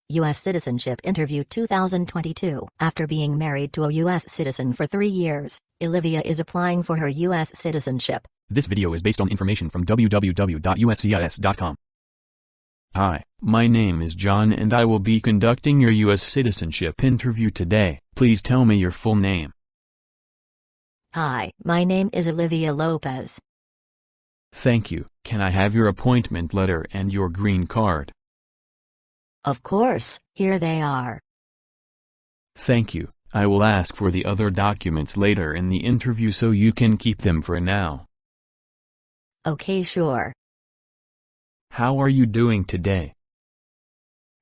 U.S. Citizenship Interview 2022. After being married to a U.S. citizen for 3 years, Olivia is applying for her U.S. citizenship. This video is based on information from www.uscis.com. Hi, my name is John and I will be conducting your U.S. citizenship interview today. Please tell me your full name. Hi, my name is Olivia Lopez. Thank you. Can I have your appointment letter and your green card? Of course, here they are. Thank you. I will ask for the other documents later in the interview so you can keep them for now. Okay, sure. How are you doing today?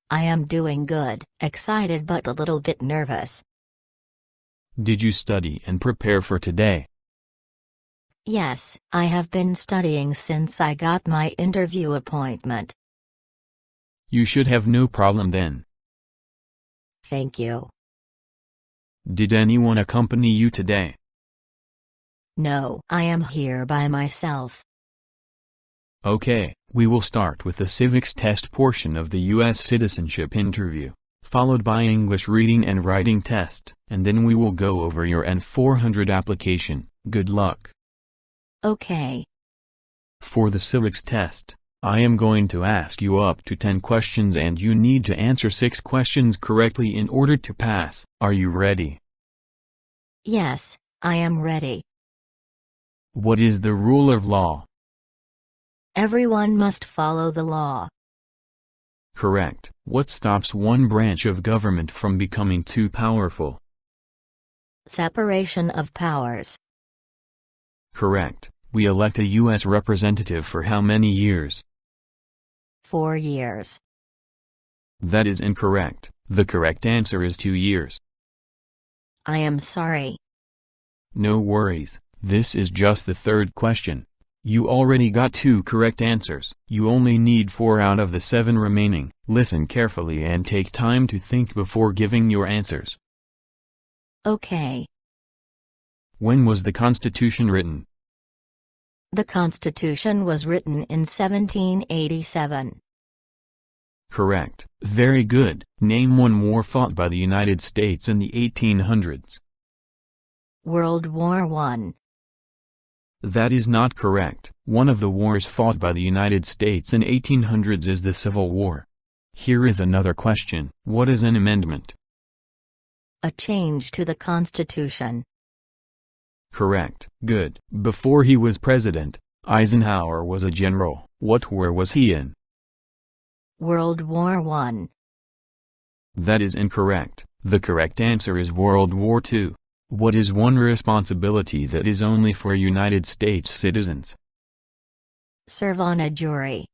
I am doing good, excited but a little bit nervous. Did you study and prepare for today? Yes, I have been studying since I got my interview appointment. You should have no problem then. Thank you. Did anyone accompany you today? No, I am here by myself. Okay, we will start with the civics test portion of the U.S. citizenship interview, followed by English reading and writing test, and then we will go over your N400 application. Good luck. Okay. For the civics test, I am going to ask you up to 10 questions and you need to answer 6 questions correctly in order to pass. Are you ready? Yes, I am ready. What is the rule of law? Everyone must follow the law. Correct. What stops one branch of government from becoming too powerful? Separation of powers. Correct. We elect a U.S. representative for how many years? 4 years. That is incorrect. The correct answer is 2 years. I am sorry. No worries. This is just the third question. You already got 2 correct answers. You only need 4 out of the 7 remaining. Listen carefully and take time to think before giving your answers. Okay. When was the Constitution written? The Constitution was written in 1787. Correct. Very good. Name one war fought by the United States in the 1800s. World War I. That is not correct. One of the wars fought by the United States in 1800s is the Civil War. Here is another question. What is an amendment? A change to the Constitution. Correct. Good. Before he was president, Eisenhower was a general. What war was he in? World War I. That is incorrect. The correct answer is World War II. What is one responsibility that is only for United States citizens? Serve on a jury.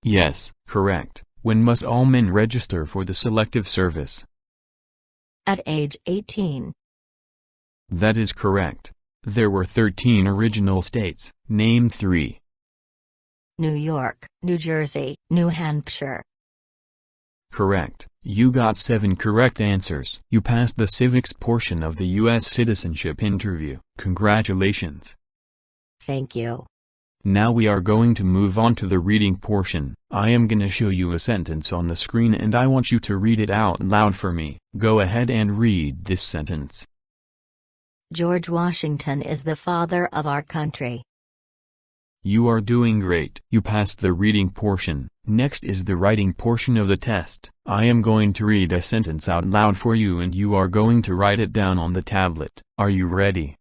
Yes, correct. When must all men register for the Selective Service? At age 18. That is correct. There were 13 original states. Name 3. New York, New Jersey, New Hampshire. Correct. You got 7 correct answers. You passed the civics portion of the U.S. citizenship interview. Congratulations. Thank you. Now we are going to move on to the reading portion. I am gonna show you a sentence on the screen and I want you to read it out loud for me. Go ahead and read this sentence. George Washington is the father of our country. You are doing great. You passed the reading portion. Next is the writing portion of the test. I am going to read a sentence out loud for you and you are going to write it down on the tablet. Are you ready?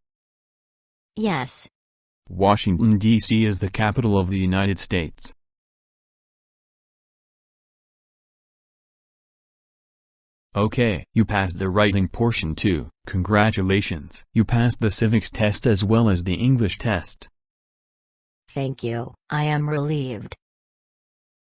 Yes. Washington, D.C. is the capital of the United States. Okay, you passed the writing portion too. Congratulations. You passed the civics test as well as the English test. Thank you. I am relieved.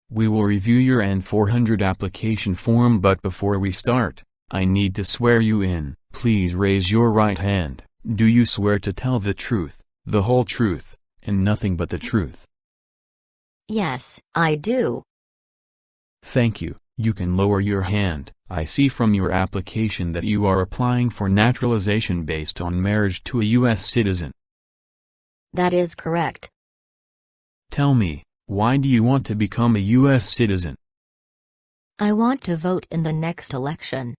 We will review your N400 application form, but before we start, I need to swear you in. Please raise your right hand. Do you swear to tell the truth, the whole truth, and nothing but the truth? Yes, I do. Thank you. You can lower your hand. I see from your application that you are applying for naturalization based on marriage to a U.S. citizen. That is correct. Tell me, why do you want to become a U.S. citizen? I want to vote in the next election.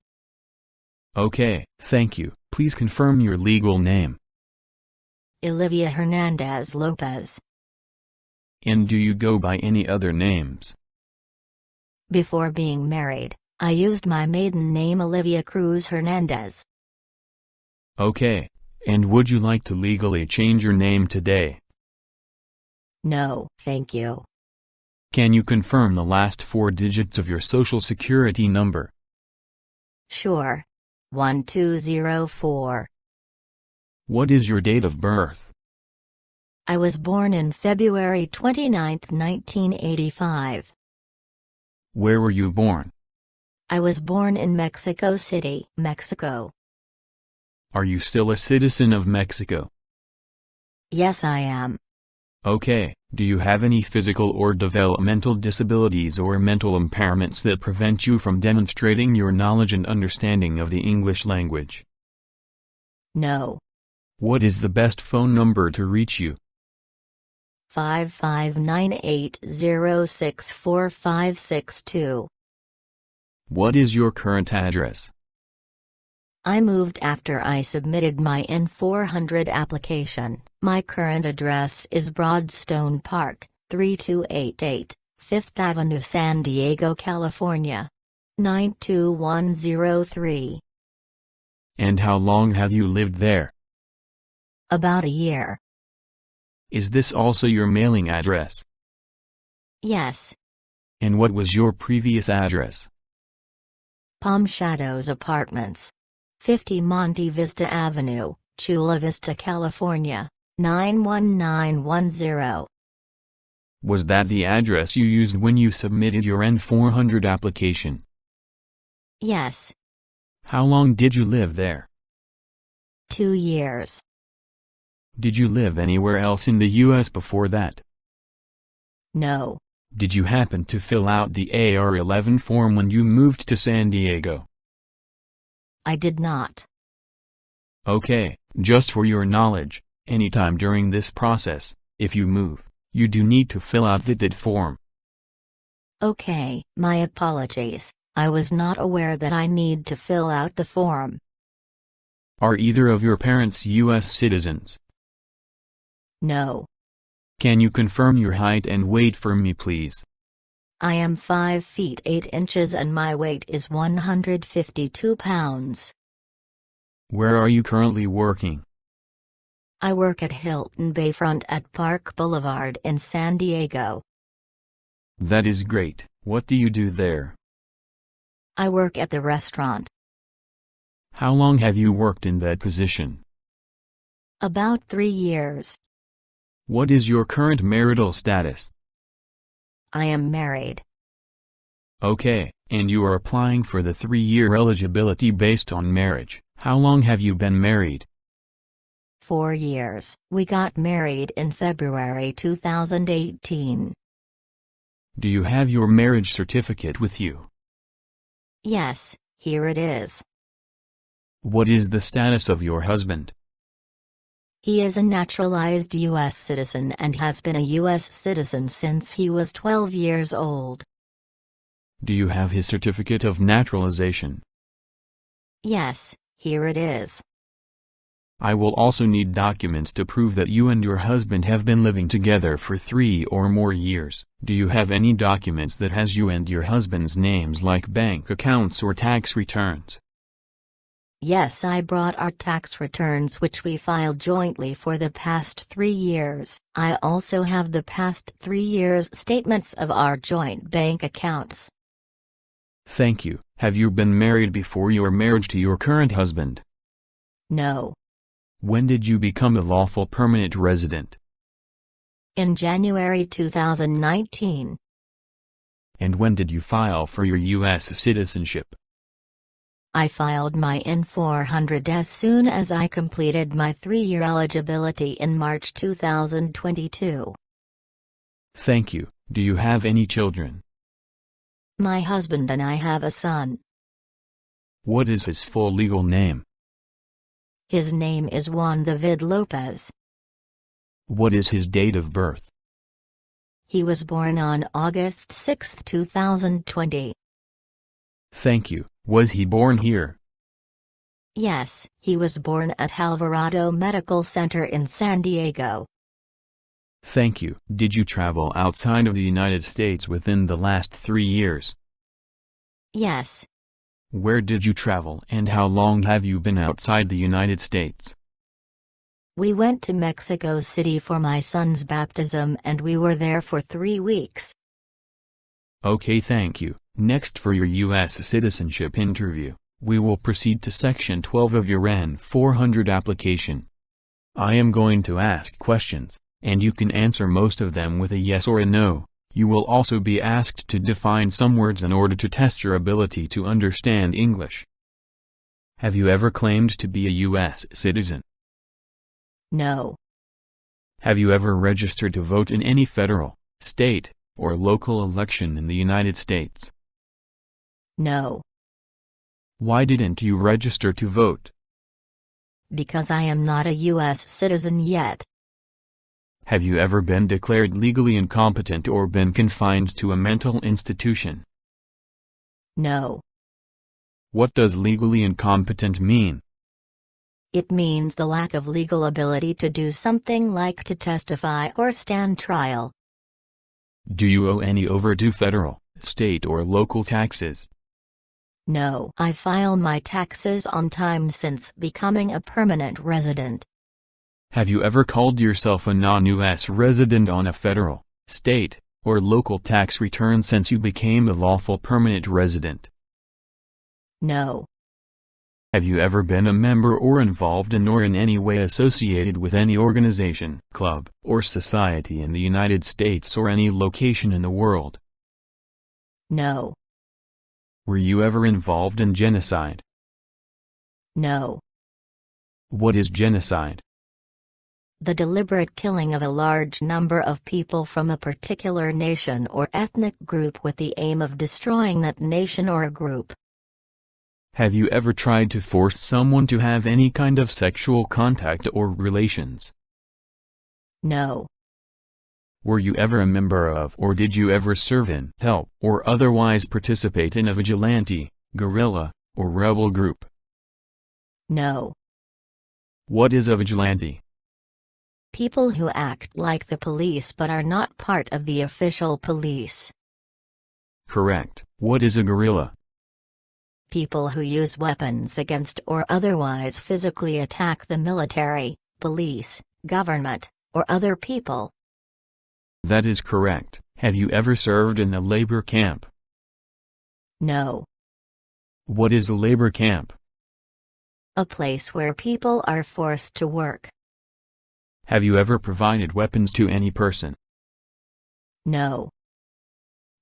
Okay, thank you. Please confirm your legal name. Olivia Hernandez Lopez. And do you go by any other names? Before being married, I used my maiden name Olivia Cruz Hernandez. Okay, and would you like to legally change your name today? No, thank you. Can you confirm the last 4 digits of your social security number? Sure. 1204. What is your date of birth? I was born in February 29, 1985. Where were you born? I was born in Mexico City, Mexico. Are you still a citizen of Mexico? Yes, I am. Okay, do you have any physical or developmental disabilities or mental impairments that prevent you from demonstrating your knowledge and understanding of the English language? No. What is the best phone number to reach you? 5598064562. What is your current address? I moved after I submitted my N400 application. My current address is Broadstone Park, 3288, 5th Avenue, San Diego, California. 92103. And how long have you lived there? About a year. Is this also your mailing address? Yes. And what was your previous address? Palm Shadows Apartments. 50 Monte Vista Avenue, Chula Vista, California. 91910. Was that the address you used when you submitted your N400 application? Yes. How long did you live there? 2 years. Did you live anywhere else in the U.S. before that? No. Did you happen to fill out the AR-11 form when you moved to San Diego? I did not. Okay, just for your knowledge, anytime during this process, if you move, you do need to fill out the DID form. Okay, my apologies. I was not aware that I need to fill out the form. Are either of your parents U.S. citizens? No. Can you confirm your height and weight for me, please? I am 5 feet 8 inches and my weight is 152 pounds. Where are you currently working? I work at Hilton Bayfront at Park Boulevard in San Diego. That is great. What do you do there? I work at the restaurant. How long have you worked in that position? About 3 years. What is your current marital status? I am married. Okay, and you are applying for the 3-year eligibility based on marriage. How long have you been married? 4 years. We got married in February 2018. Do you have your marriage certificate with you? Yes, here it is. What is the status of your husband? He is a naturalized U.S. citizen and has been a U.S. citizen since he was 12 years old. Do you have his certificate of naturalization? Yes, here it is. I will also need documents to prove that you and your husband have been living together for 3 or more years. Do you have any documents that has you and your husband's names, like bank accounts or tax returns? Yes, I brought our tax returns which we filed jointly for the past 3 years. I also have the past 3 years' statements of our joint bank accounts. Thank you. Have you been married before your marriage to your current husband? No. When did you become a lawful permanent resident? In January 2019. And when did you file for your U.S. citizenship? I filed my N400 as soon as I completed my 3-year eligibility in March 2022. Thank you. Do you have any children? My husband and I have a son. What is his full legal name? His name is Juan David Lopez. What is his date of birth? He was born on August 6, 2020. Thank you. Was he born here? Yes, he was born at Alvarado Medical Center in San Diego. Thank you. Did you travel outside of the United States within the last 3 years? Yes. Where did you travel and how long have you been outside the United States? We went to Mexico City for my son's baptism and we were there for 3 weeks. Okay, thank you. Next, for your U.S. citizenship interview, we will proceed to Section 12 of your N-400 application. I am going to ask questions, and you can answer most of them with a yes or a no. You will also be asked to define some words in order to test your ability to understand English. Have you ever claimed to be a U.S. citizen? No. Have you ever registered to vote in any federal, state, or local election in the United States? No. Why didn't you register to vote? Because I am not a U.S. citizen yet. Have you ever been declared legally incompetent or been confined to a mental institution? No. What does legally incompetent mean? It means the lack of legal ability to do something like to testify or stand trial. Do you owe any overdue federal, state or local taxes? No. I file my taxes on time since becoming a permanent resident. Have you ever called yourself a non-U.S. resident on a federal, state, or local tax return since you became a lawful permanent resident? No. Have you ever been a member or involved in or in any way associated with any organization, club, or society in the United States or any location in the world? No. Were you ever involved in genocide? No. What is genocide? The deliberate killing of a large number of people from a particular nation or ethnic group with the aim of destroying that nation or a group. Have you ever tried to force someone to have any kind of sexual contact or relations? No. Were you ever a member of or did you ever serve in, help, or otherwise participate in a vigilante, guerrilla, or rebel group? No. What is a vigilante? People who act like the police but are not part of the official police. Correct. What is a guerrilla? People who use weapons against or otherwise physically attack the military, police, government, or other people. That is correct. Have you ever served in a labor camp? No. What is a labor camp? A place where people are forced to work. Have you ever provided weapons to any person? No.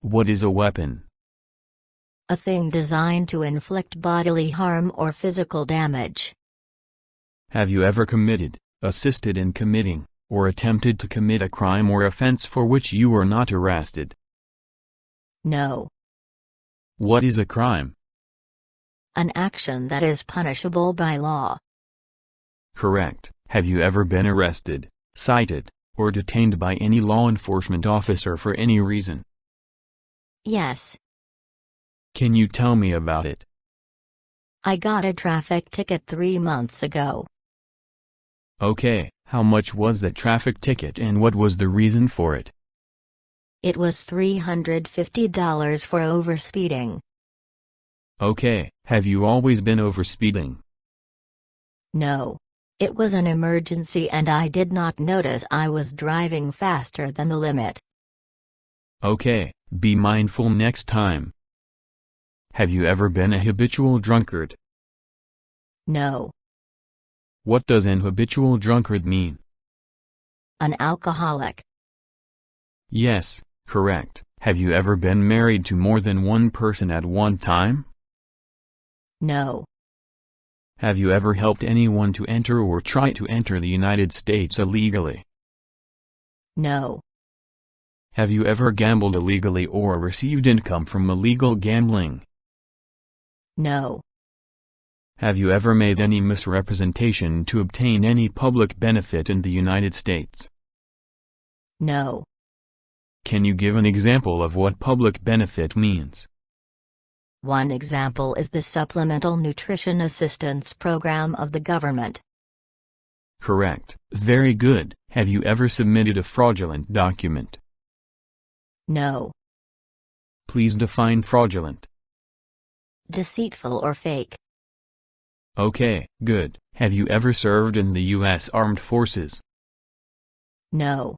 What is a weapon? A thing designed to inflict bodily harm or physical damage. Have you ever committed, assisted in committing, or attempted to commit a crime or offense for which you were not arrested? No. What is a crime? An action that is punishable by law. Correct. Have you ever been arrested, cited, or detained by any law enforcement officer for any reason? Yes. Can you tell me about it? I got a traffic ticket 3 months ago. Okay, how much was that traffic ticket and what was the reason for it? It was $350 for overspeeding. Okay, have you always been overspeeding? No. It was an emergency and I did not notice I was driving faster than the limit. Okay, be mindful next time. Have you ever been a habitual drunkard? No. What does an habitual drunkard mean? An alcoholic. Yes, correct. Have you ever been married to more than one person at one time? No. Have you ever helped anyone to enter or try to enter the United States illegally? No. Have you ever gambled illegally or received income from illegal gambling? No. Have you ever made any misrepresentation to obtain any public benefit in the United States? No. Can you give an example of what public benefit means? One example is the Supplemental Nutrition Assistance Program of the government. Correct. Very good. Have you ever submitted a fraudulent document? No. Please define fraudulent. Deceitful or fake. Okay, good. Have you ever served in the U.S. Armed Forces? No.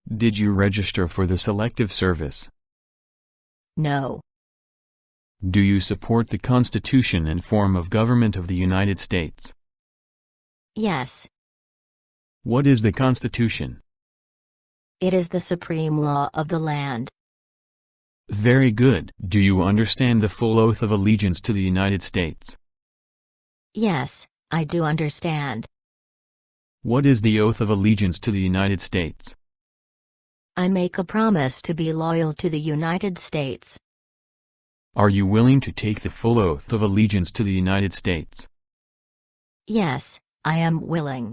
Did you register for the Selective Service? No. Do you support the Constitution and form of government of the United States? Yes. What is the Constitution? It is the supreme law of the land. Very good. Do you understand the full oath of allegiance to the United States? Yes, I do understand. What is the oath of allegiance to the United States? I make a promise to be loyal to the United States. Are you willing to take the full oath of allegiance to the United States? Yes, I am willing.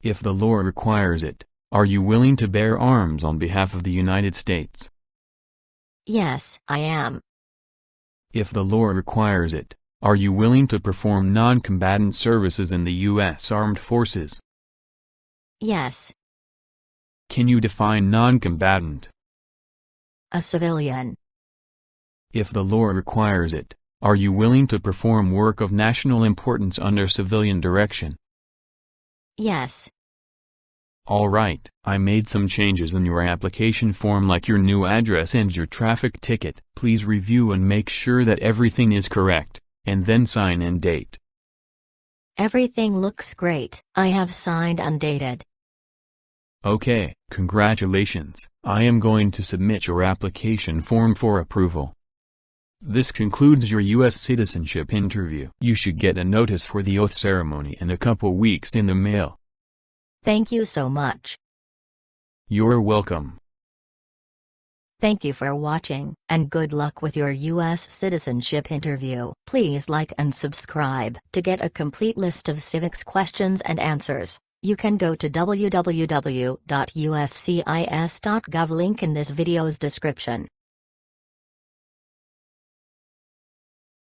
If the law requires it, are you willing to bear arms on behalf of the United States? Yes, I am. If the law requires it, are you willing to perform non-combatant services in the U.S. Armed Forces? Yes. Can you define non-combatant? A civilian. If the law requires it, are you willing to perform work of national importance under civilian direction? Yes. Alright, I made some changes in your application form like your new address and your traffic ticket. Please review and make sure that everything is correct, and then sign and date. Everything looks great. I have signed and dated. Okay, congratulations. I am going to submit your application form for approval. This concludes your U.S. citizenship interview. You should get a notice for the oath ceremony in a couple weeks in the mail. Thank you so much. You're welcome. Thank you for watching, and good luck with your U.S. citizenship interview. Please like and subscribe. To get a complete list of civics questions and answers, you can go to www.uscis.gov, link in this video's description.